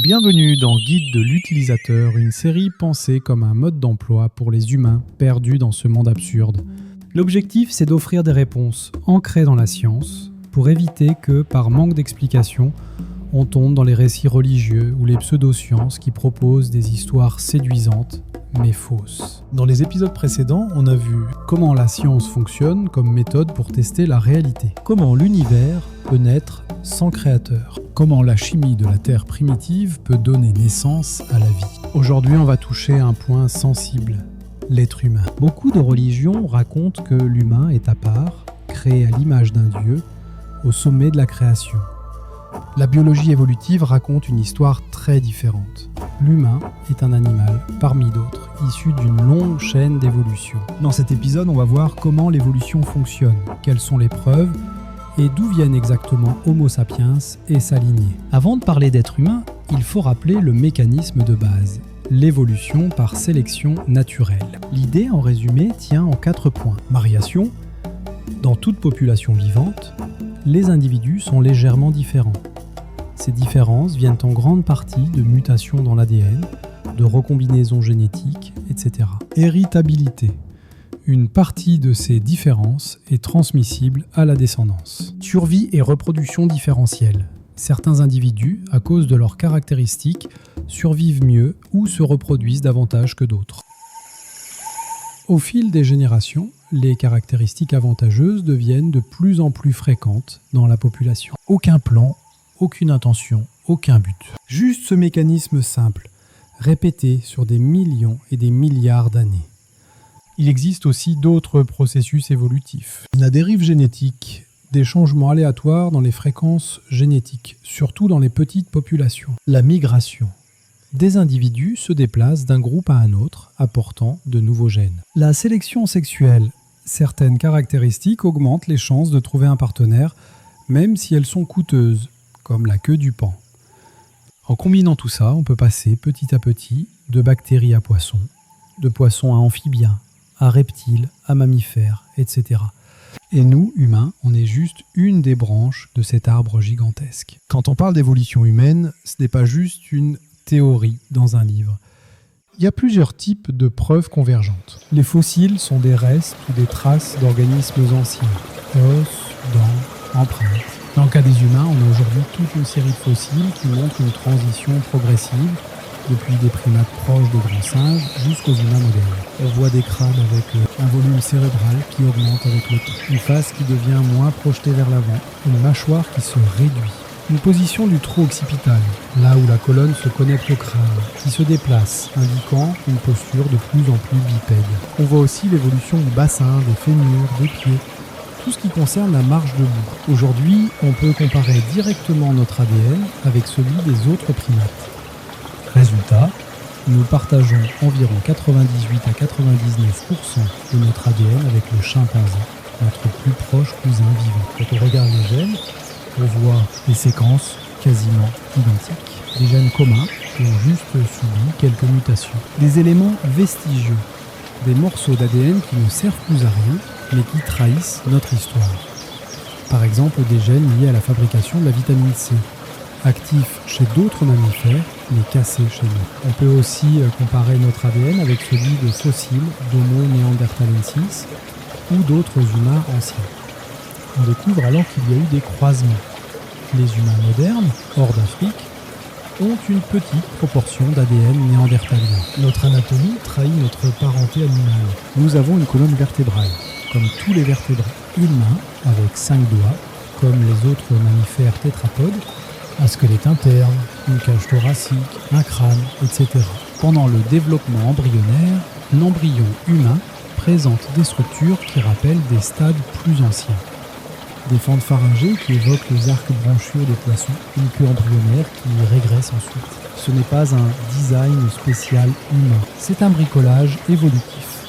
Bienvenue dans Guide de l'utilisateur, une série pensée comme un mode d'emploi pour les humains perdus dans ce monde absurde. L'objectif, c'est d'offrir des réponses ancrées dans la science pour éviter que, par manque d'explication, on tombe dans les récits religieux ou les pseudosciences qui proposent des histoires séduisantes mais fausses. Dans les épisodes précédents, on a vu comment la science fonctionne comme méthode pour tester la réalité. Comment l'univers peut naître sans créateur. Comment la chimie de la Terre primitive peut donner naissance à la vie. Aujourd'hui, on va toucher un point sensible, l'être humain. Beaucoup de religions racontent que l'humain est à part, créé à l'image d'un dieu, au sommet de la création. La biologie évolutive raconte une histoire très différente. L'humain est un animal, parmi d'autres, issu d'une longue chaîne d'évolution. Dans cet épisode, on va voir comment l'évolution fonctionne, quelles sont les preuves, et d'où viennent exactement Homo sapiens et sa lignée. Avant de parler d'être humain, il faut rappeler le mécanisme de base, l'évolution par sélection naturelle. L'idée, en résumé, tient en 4 points. Variation. Dans toute population vivante, les individus sont légèrement différents. Ces différences viennent en grande partie de mutations dans l'ADN, de recombinaisons génétiques, etc. Héritabilité. Une partie de ces différences est transmissible à la descendance. Survie et reproduction différentielle. Certains individus, à cause de leurs caractéristiques, survivent mieux ou se reproduisent davantage que d'autres. Au fil des générations, les caractéristiques avantageuses deviennent de plus en plus fréquentes dans la population. Aucun plan, aucune intention, aucun but. Juste ce mécanisme simple, répété sur des millions et des milliards d'années. Il existe aussi d'autres processus évolutifs. La dérive génétique, des changements aléatoires dans les fréquences génétiques, surtout dans les petites populations. La migration. Des individus se déplacent d'un groupe à un autre, apportant de nouveaux gènes. La sélection sexuelle. Certaines caractéristiques augmentent les chances de trouver un partenaire, même si elles sont coûteuses, comme la queue du paon. En combinant tout ça, on peut passer petit à petit de bactéries à poissons, de poissons à amphibiens, à reptiles, à mammifères, etc. Et nous, humains, on est juste une des branches de cet arbre gigantesque. Quand on parle d'évolution humaine, ce n'est pas juste une théorie dans un livre. Il y a plusieurs types de preuves convergentes. Les fossiles sont des restes ou des traces d'organismes anciens. Os, dents, empreintes. Dans le cas des humains, on a aujourd'hui toute une série de fossiles qui montrent une transition progressive depuis des primates proches des grands singes jusqu'aux humains modernes. On voit des crânes avec un volume cérébral qui augmente avec le temps, une face qui devient moins projetée vers l'avant, une mâchoire qui se réduit. Une position du trou occipital, là où la colonne se connecte au crâne, qui se déplace, indiquant une posture de plus en plus bipède. On voit aussi l'évolution du bassin, des fémurs, des pieds, tout ce qui concerne la marche debout. Aujourd'hui, on peut comparer directement notre ADN avec celui des autres primates. Résultat, nous partageons environ 98 à 99% de notre ADN avec le chimpanzé, notre plus proche cousin vivant. Quand on regarde les gènes, on voit des séquences quasiment identiques. Des gènes communs qui ont juste subi quelques mutations. Des éléments vestigieux, des morceaux d'ADN qui ne servent plus à rien, mais qui trahissent notre histoire. Par exemple, des gènes liés à la fabrication de la vitamine C, actifs chez d'autres mammifères, mais cassés chez nous. On peut aussi comparer notre ADN avec celui de fossiles d'Homo neanderthalensis ou d'autres humains anciens. On découvre alors qu'il y a eu des croisements. Les humains modernes, hors d'Afrique, ont une petite proportion d'ADN néandertalien. Notre anatomie trahit notre parenté animale. Nous avons une colonne vertébrale, comme tous les vertébrés. Une main, avec 5 doigts, comme les autres mammifères tétrapodes, un squelette interne, une cage thoracique, un crâne, etc. Pendant le développement embryonnaire, l'embryon humain présente des structures qui rappellent des stades plus anciens. Des fentes pharyngées qui évoquent les arcs brochures des poissons, une queue embryonnaire qui régresse ensuite. Ce n'est pas un design spécial humain, c'est un bricolage évolutif.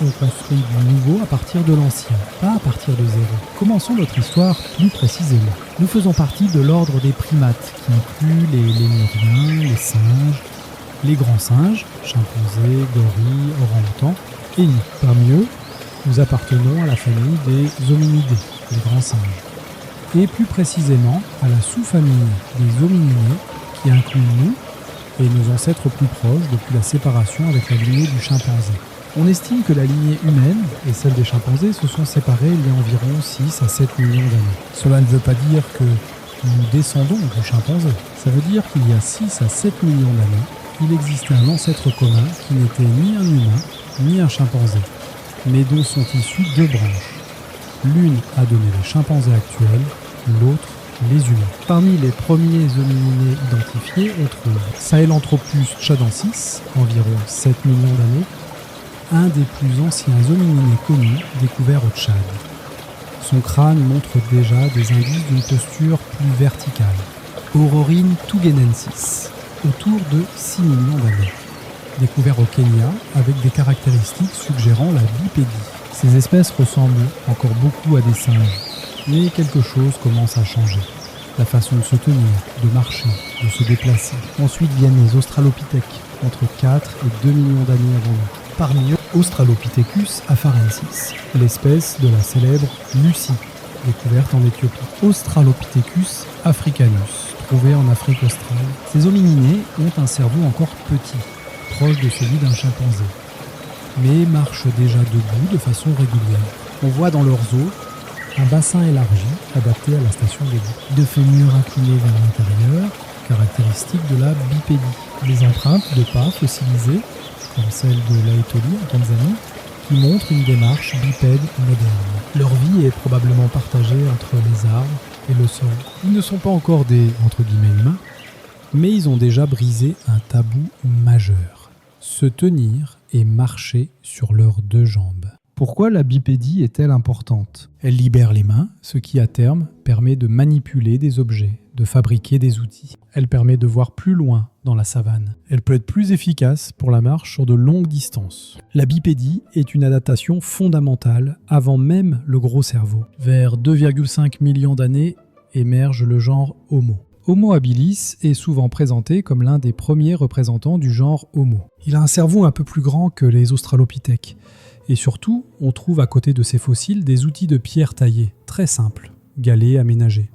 On construit du nouveau à partir de l'ancien, pas à partir de zéro. Commençons notre histoire plus précisément. Nous faisons partie de l'ordre des primates, qui inclut les lémuriens, les singes, les grands singes, chimpanzés, gorilles, orang-outans, et nous. Parmi eux, nous appartenons à la famille des hominidés, les grands singes. Et plus précisément à la sous-famille des homininés qui inclut nous et nos ancêtres plus proches depuis la séparation avec la lignée du chimpanzé. On estime que la lignée humaine et celle des chimpanzés se sont séparées il y a environ 6 à 7 millions d'années. Cela ne veut pas dire que nous descendons du chimpanzé. Ça veut dire qu'il y a 6 à 7 millions d'années, il existait un ancêtre commun qui n'était ni un humain ni un chimpanzé, mais dont sont issues 2 branches. L'une a donné les chimpanzés actuels, l'autre les humains. Parmi les premiers hominidés identifiés, on trouve Sahelanthropus tchadensis, environ 7 millions d'années, un des plus anciens hominidés connus découverts au Tchad. Son crâne montre déjà des indices d'une posture plus verticale. Aurorine tugenensis, autour de 6 millions d'années, découvert au Kenya avec des caractéristiques suggérant la bipédie. Ces espèces ressemblent encore beaucoup à des singes, mais quelque chose commence à changer. La façon de se tenir, de marcher, de se déplacer. Ensuite viennent les australopithèques, entre 4 et 2 millions d'années avant nous. Parmi eux, Australopithecus afarensis, l'espèce de la célèbre Lucie, découverte en Éthiopie. Australopithecus africanus, trouvé en Afrique australe. Ces hominidés ont un cerveau encore petit, proche de celui d'un chimpanzé, mais marchent déjà debout de façon régulière. On voit dans leurs os un bassin élargi, adapté à la station debout. 2 fémurs inclinés vers l'intérieur, caractéristique de la bipédie. Des empreintes de pas fossilisées, comme celle de l'Aetoli en Tanzanie, qui montrent une démarche bipède moderne. Leur vie est probablement partagée entre les arbres et le sol. Ils ne sont pas encore des « humains », mais ils ont déjà brisé un tabou majeur. Se tenir et marcher sur leurs 2 jambes. Pourquoi la bipédie est-elle importante ? Elle libère les mains, ce qui à terme permet de manipuler des objets, de fabriquer des outils. Elle permet de voir plus loin dans la savane. Elle peut être plus efficace pour la marche sur de longues distances. La bipédie est une adaptation fondamentale avant même le gros cerveau. Vers 2,5 millions d'années émerge le genre Homo. Homo habilis est souvent présenté comme l'un des premiers représentants du genre Homo. Il a un cerveau un peu plus grand que les australopithèques. Et surtout, on trouve à côté de ces fossiles des outils de pierre taillés, très simples, galets aménagés.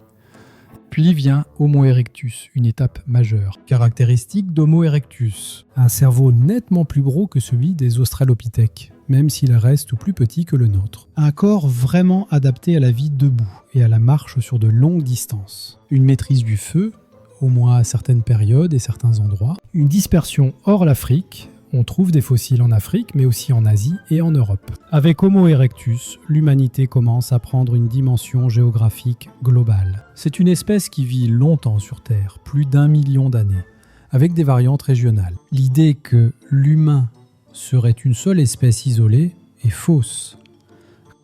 Puis vient Homo erectus, une étape majeure, caractéristique d'Homo erectus. Un cerveau nettement plus gros que celui des australopithèques, même s'il reste plus petit que le nôtre. Un corps vraiment adapté à la vie debout et à la marche sur de longues distances. Une maîtrise du feu, au moins à certaines périodes et certains endroits. Une dispersion hors l'Afrique. On trouve des fossiles en Afrique, mais aussi en Asie et en Europe. Avec Homo erectus, l'humanité commence à prendre une dimension géographique globale. C'est une espèce qui vit longtemps sur Terre, plus d'1 million d'années, avec des variantes régionales. L'idée que l'humain serait une seule espèce isolée est fausse.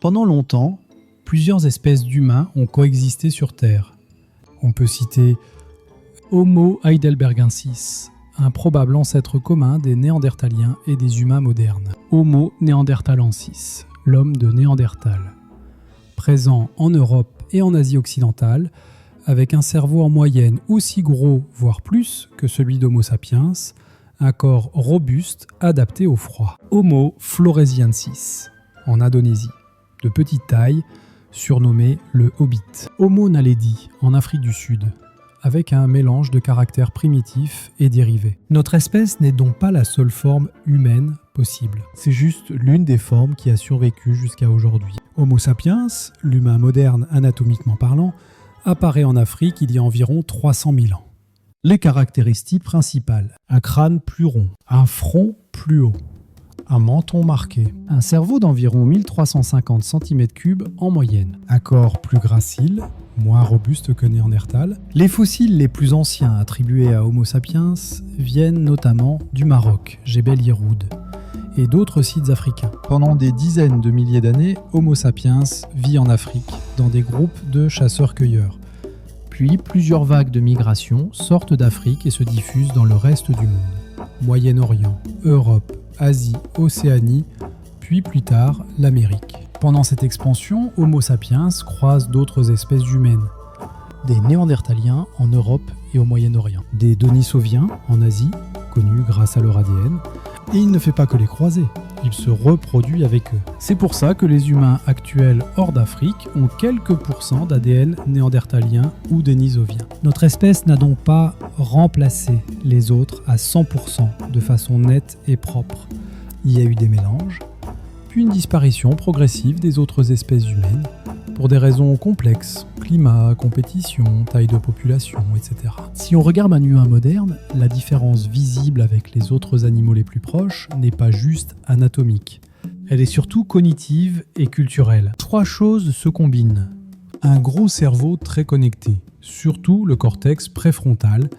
Pendant longtemps, plusieurs espèces d'humains ont coexisté sur Terre. On peut citer Homo heidelbergensis, un probable ancêtre commun des Néandertaliens et des humains modernes. Homo neanderthalensis, l'homme de Néandertal. Présent en Europe et en Asie occidentale, avec un cerveau en moyenne aussi gros, voire plus, que celui d'Homo sapiens, un corps robuste adapté au froid. Homo floresiensis, en Indonésie, de petite taille, surnommé le Hobbit. Homo naledi, en Afrique du Sud, avec un mélange de caractères primitifs et dérivés. Notre espèce n'est donc pas la seule forme humaine possible. C'est juste l'une des formes qui a survécu jusqu'à aujourd'hui. Homo sapiens, l'humain moderne anatomiquement parlant, apparaît en Afrique il y a environ 300 000 ans. Les caractéristiques principales: un crâne plus rond, un front plus haut, un menton marqué, un cerveau d'environ 1350 cm3 en moyenne, un corps plus gracile, moins robuste que Néandertal. Les fossiles les plus anciens attribués à Homo sapiens viennent notamment du Maroc, Jebel Yeroud, et d'autres sites africains. Pendant des dizaines de milliers d'années, Homo sapiens vit en Afrique, dans des groupes de chasseurs-cueilleurs. Puis, plusieurs vagues de migration sortent d'Afrique et se diffusent dans le reste du monde. Moyen-Orient, Europe, Asie, Océanie, puis plus tard l'Amérique. Pendant cette expansion, Homo sapiens croise d'autres espèces humaines. Des Néandertaliens en Europe et au Moyen-Orient. Des Denisoviens en Asie, connus grâce à leur ADN. Et il ne fait pas que les croiser, il se reproduit avec eux. C'est pour ça que les humains actuels hors d'Afrique ont quelques pourcents d'ADN néandertalien ou dénisovien. Notre espèce n'a donc pas remplacé les autres à 100% de façon nette et propre. Il y a eu des mélanges, puis une disparition progressive des autres espèces humaines, pour des raisons complexes, climat, compétition, taille de population, etc. Si on regarde un humain moderne, la différence visible avec les autres animaux les plus proches n'est pas juste anatomique. Elle est surtout cognitive et culturelle. 3 choses se combinent. Un gros cerveau très connecté, surtout le cortex préfrontal,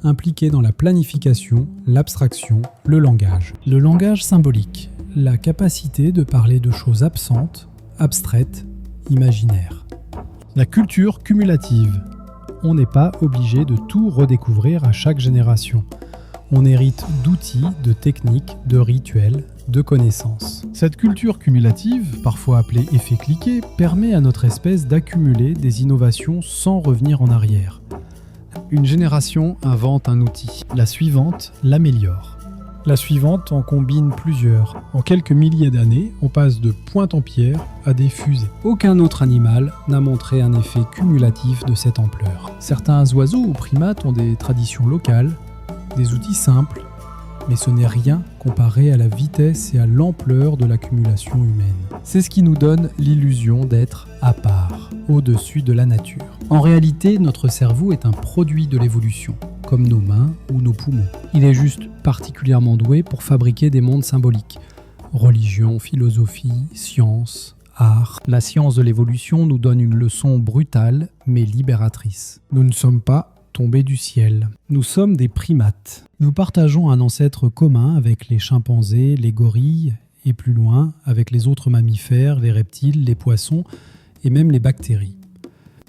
impliqué dans la planification, l'abstraction, le langage. Le langage symbolique, la capacité de parler de choses absentes, abstraites, imaginaire. La culture cumulative. On n'est pas obligé de tout redécouvrir à chaque génération. On hérite d'outils, de techniques, de rituels, de connaissances. Cette culture cumulative, parfois appelée effet cliquet, permet à notre espèce d'accumuler des innovations sans revenir en arrière. Une génération invente un outil, la suivante l'améliore. La suivante en combine plusieurs. En quelques milliers d'années, on passe de pointe en pierre à des fusées. Aucun autre animal n'a montré un effet cumulatif de cette ampleur. Certains oiseaux ou primates ont des traditions locales, des outils simples, mais ce n'est rien comparé à la vitesse et à l'ampleur de l'accumulation humaine. C'est ce qui nous donne l'illusion d'être à part, au-dessus de la nature. En réalité, notre cerveau est un produit de l'évolution, comme nos mains ou nos poumons. Il est juste particulièrement doué pour fabriquer des mondes symboliques. Religion, philosophie, science, art. La science de l'évolution nous donne une leçon brutale mais libératrice. Nous ne sommes pas tombés du ciel. Nous sommes des primates. Nous partageons un ancêtre commun avec les chimpanzés, les gorilles et plus loin avec les autres mammifères, les reptiles, les poissons et même les bactéries.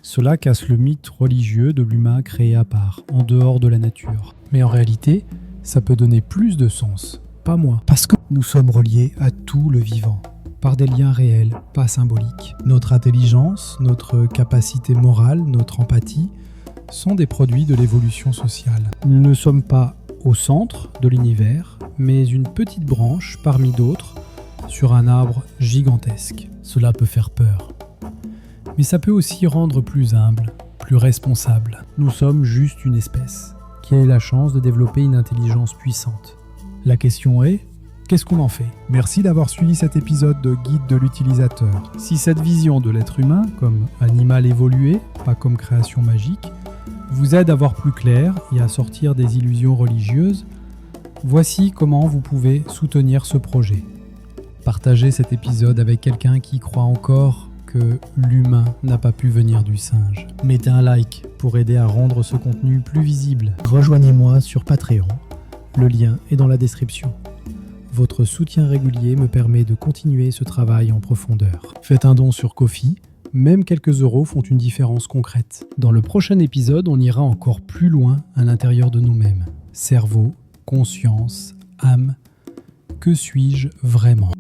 Cela casse le mythe religieux de l'humain créé à part, en dehors de la nature. Mais en réalité, ça peut donner plus de sens, pas moins. Parce que nous sommes reliés à tout le vivant, par des liens réels, pas symboliques. Notre intelligence, notre capacité morale, notre empathie sont des produits de l'évolution sociale. Nous ne sommes pas au centre de l'univers, mais une petite branche parmi d'autres sur un arbre gigantesque. Cela peut faire peur. Mais ça peut aussi rendre plus humble, plus responsable. Nous sommes juste une espèce qui a eu la chance de développer une intelligence puissante. La question est, qu'est-ce qu'on en fait ? Merci d'avoir suivi cet épisode de Guide de l'utilisateur. Si cette vision de l'être humain comme animal évolué, pas comme création magique, vous aide à voir plus clair et à sortir des illusions religieuses, voici comment vous pouvez soutenir ce projet. Partagez cet épisode avec quelqu'un qui croit encore que l'humain n'a pas pu venir du singe. Mettez un like pour aider à rendre ce contenu plus visible. Rejoignez-moi sur Patreon. Le lien est dans la description. Votre soutien régulier me permet de continuer ce travail en profondeur. Faites un don sur Ko-fi. Même quelques euros font une différence concrète. Dans le prochain épisode, on ira encore plus loin à l'intérieur de nous-mêmes. Cerveau, conscience, âme. Que suis-je vraiment ?